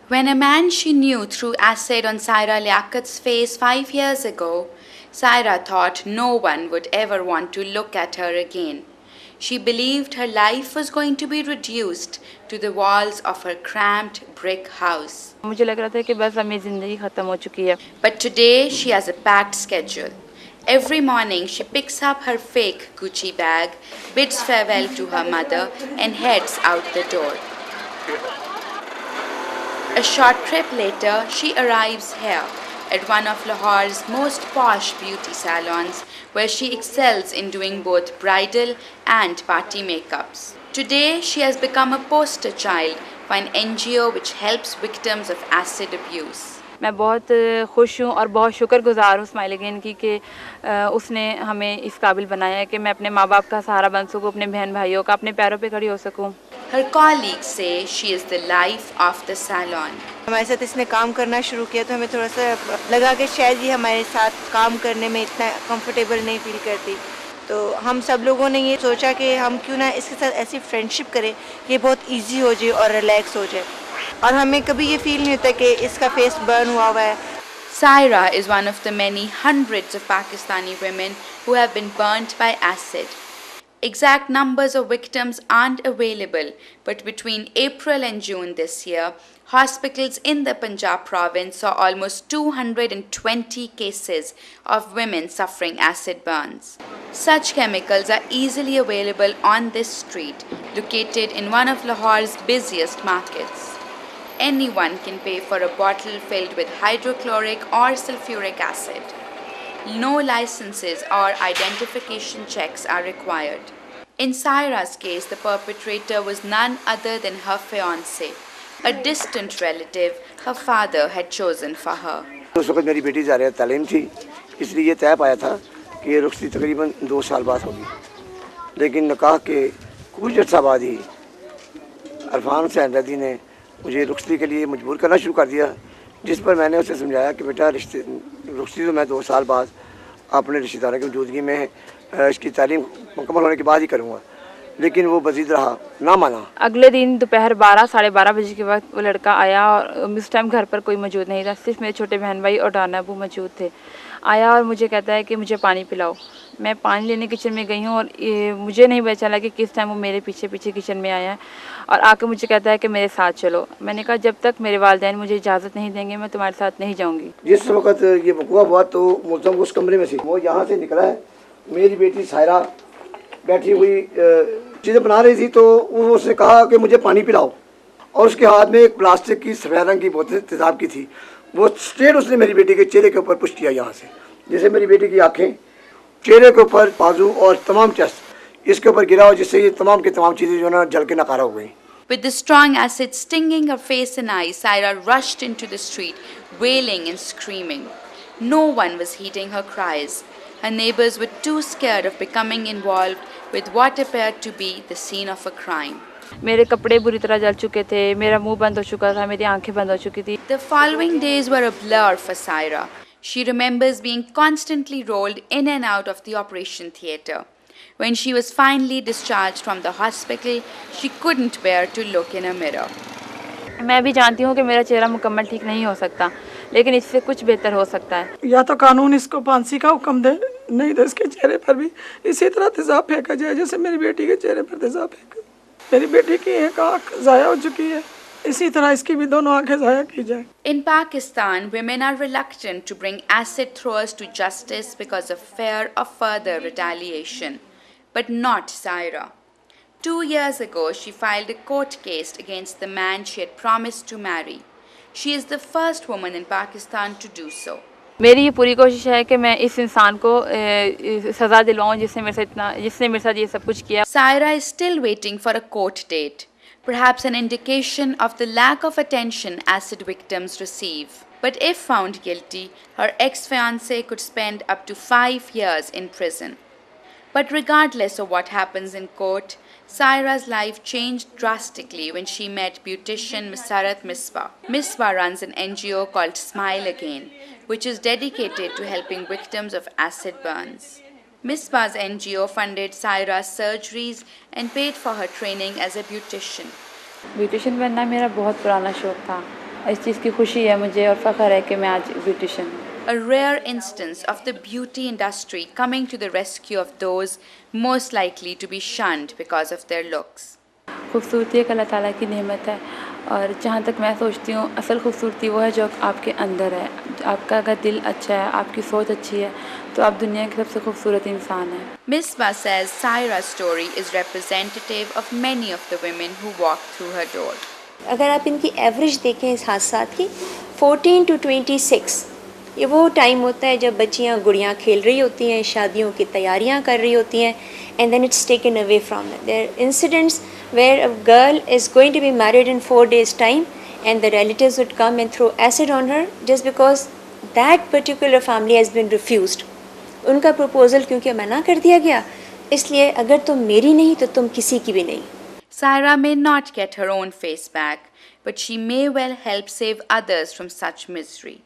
When a man she knew threw acid on Saira Liaqat's face 5 years ago, Saira thought no one would ever want to look at her again. She believed her life was going to be reduced to the walls of her cramped brick house. मुझे लग रहा था कि बस अब मेरी ज़िंदगी ख़त्म हो चुकी है. But today she has a packed schedule. Every morning she picks up her fake Gucci bag, bids farewell to her mother, and heads out the door. A short trip later, she arrives here at one of Lahore's most posh beauty salons, where she excels in doing both bridal and party makeups. Today, she has become a poster child for an NGO which helps victims of acid abuse. मैं बहुत खुश हूँ और बहुत शुक्रगुज़ार हूँ smile again की कि उसने हमें इस काबिल बनाया है कि मैं अपने माँ बाप का सहारा बन सकूँ, अपने बहन भाइयों का, अपने पैरों पे खड़ी हो सकूँ. Her colleagues say she is the life of the salon. हमारे साथ इसने काम करना शुरू किया तो हमें थोड़ा सा लगा कि शायद ये हमारे साथ काम करने में इतना कंफर्टेबल नहीं फील करती. तो हम सब लोगों ने ये सोचा कि हम क्यों ना इसके साथ ऐसी फ्रेंडशिप करें कि ये बहुत इजी हो जाए और रिलैक्स हो जाए और हमें कभी ये फील नहीं होता कि इसका फेस बर्न हुआ हुआ है. Saira is one of the many hundreds of Pakistani women who have been burnt by acid. Exact numbers of victims aren't available, but between April and June this year, hospitals in the Punjab province saw almost 220 cases of women suffering acid burns. Such chemicals are easily available on this street, located in one of Lahore's busiest markets. Anyone can pay for a bottle filled with hydrochloric or sulfuric acid. No licenses or identification checks are required. In Saira's case, the perpetrator was none other than her fiancé, a distant relative her father had chosen for her. उस वक्त मेरी बेटी ज़ारिया तालीम थी, इसलिए ये तय पाया था कि ये रुखसती तकरीबन 2 साल बाद होगी. लेकिन निकाह के कुछ अर्सा बाद ही अरफान हुसैन रदी ने मुझे रुखसती के लिए मजबूर करना शुरू कर दिया, जिस पर मैंने उसे समझाया कि बेटा रुखसती तो मैं 2 साल बाद अपने रिश्तेदारों की मौजूदगी में इसकी तालीम मुकम्मल होने के बाद ही करूँगा. लेकिन वो बजीद रहा, ना माना. अगले दिन दोपहर 12 साढ़े 12 बजे के वक्त वो लड़का आया और उस टाइम घर पर कोई मौजूद नहीं था, सिर्फ मेरे छोटे बहन भाई और डाना अबू मौजूद थे. आया और मुझे कहता है कि मुझे पानी पिलाओ. मैं पानी लेने किचन में गई हूँ और मुझे नहीं पता चला कि किस टाइम वो मेरे पीछे पीछे किचन में आया है और आके मुझे कहता है कि मेरे साथ चलो. मैंने कहा जब तक मेरे वालिदैन मुझे इजाज़त नहीं देंगे मैं तुम्हारे साथ नहीं जाऊँगी. जिस वक्त ये वक़ुआ हुआ तो मुल्ज़म उस कमरे में थी, वो यहाँ से निकला है. मेरी बेटी सायरा बैठी हुई चीज़ें बना रही थी, तो उसने कहा कि मुझे पानी पिलाओ और उसके हाथ में एक प्लास्टिक की सफ़ेद रंग की बोतल तेज़ाब की थी. वो स्ट्रेट उसने मेरी बेटी के चेहरे के ऊपर पुश किया यहाँ से, जैसे मेरी बेटी की आँखें, चेहरे के ऊपर, बाजू और तमाम चेस्ट इसके ऊपर गिरा, और जिससे ये तमाम की तमाम चीज़ें जो ना जल के नकारा हो गई. With the strong acid stinging her face and eyes, Saira rushed into the street, wailing and screaming. No one was heeding her cries. Her neighbors were too scared of becoming involved with what appeared to be the scene of a crime. मेरे कपड़े बुरी तरह जल चुके थे, मेरा मुंह बंद हो चुका था, मेरी आंखें बंद हो चुकी थी. The following days were a blur for Saira. She remembers being constantly rolled in and out of the operation theatre. When she was finally discharged from the hospital, she couldn't bear to look in a mirror. मैं भी जानती हूँ कि मेरा चेहरा मुकम्मल ठीक नहीं हो सकता, लेकिन इससे कुछ बेहतर हो सकता है. या तो कानून इसको फांसी का हुक्म दे, नहीं तो इसके चेहरे पर भी इसी तरह तेजाब फेंका जाए जैसे मेरी बेटी के चेहरे पर तेजाब फेंका. मेरी बेटी की एक आँख ज़ाया हो चुकी है, इसी तरह इसकी भी दोनों आँखें ज़ाया की जाए. In Pakistan, women are reluctant to bring acid throwers to justice because of fear of further retaliation. But not Saira. 2 years ago, she filed a court case against the man she had promised to marry. She is the first woman in Pakistan to do so. मेरी ये पूरी कोशिश है कि मैं इस इंसान को सज़ा दिलवाऊं जिसने मेरे साथ ये सब कुछ किया. Saira is still waiting for a court date, perhaps an indication of the lack of attention acid victims receive. But if found guilty, her ex-fiancé could spend up to 5 years in prison. But regardless of what happens in court, Saira's life changed drastically when she met beautician Misarat Misbah. Misbah runs an NGO called Smile Again, which is dedicated to helping victims of acid burns. Misbah's NGO funded Saira's surgeries and paid for her training as a beautician. Beautician बनना मेरा बहुत पुराना शौक़ था इस चीज़ की खुशी है मुझे और फ़ख्र है कि मैं आज ब्यूटिशियन हूँ। A rare instance of the beauty industry coming to the rescue of those most likely to be shunned because of their looks. खूबसूरती एक अल्लाह ताला की नेमत है और जहाँ तक मैं सोचती हूँ असल खूबसूरती वो है जो आपके अंदर है। आपका अगर दिल अच्छा है, आपकी सोच अच्छी है तो आप दुनिया की सबसे खूबसूरत इंसान हैं। Misbah says Saira's story is representative of many of the women who walked through her door. अगर आप इनकी एवरेज देखें इस हादसा की 14 to 26, ये वो टाइम होता है जब बच्चियाँ गुड़ियाँ खेल रही होती हैं, शादियों की तैयारियाँ कर रही होती हैं, and then it's taken away from them. There incidents where a girl is going to be married in 4 days time and the relatives would come and throw acid on her just because that particular family has been refused. उनका proposal क्योंकि मना कर दिया गया, इसलिए अगर तुम मेरी नहीं तो तुम किसी की भी नहीं। Saira may not get her own face back, but she may well help save others from such misery.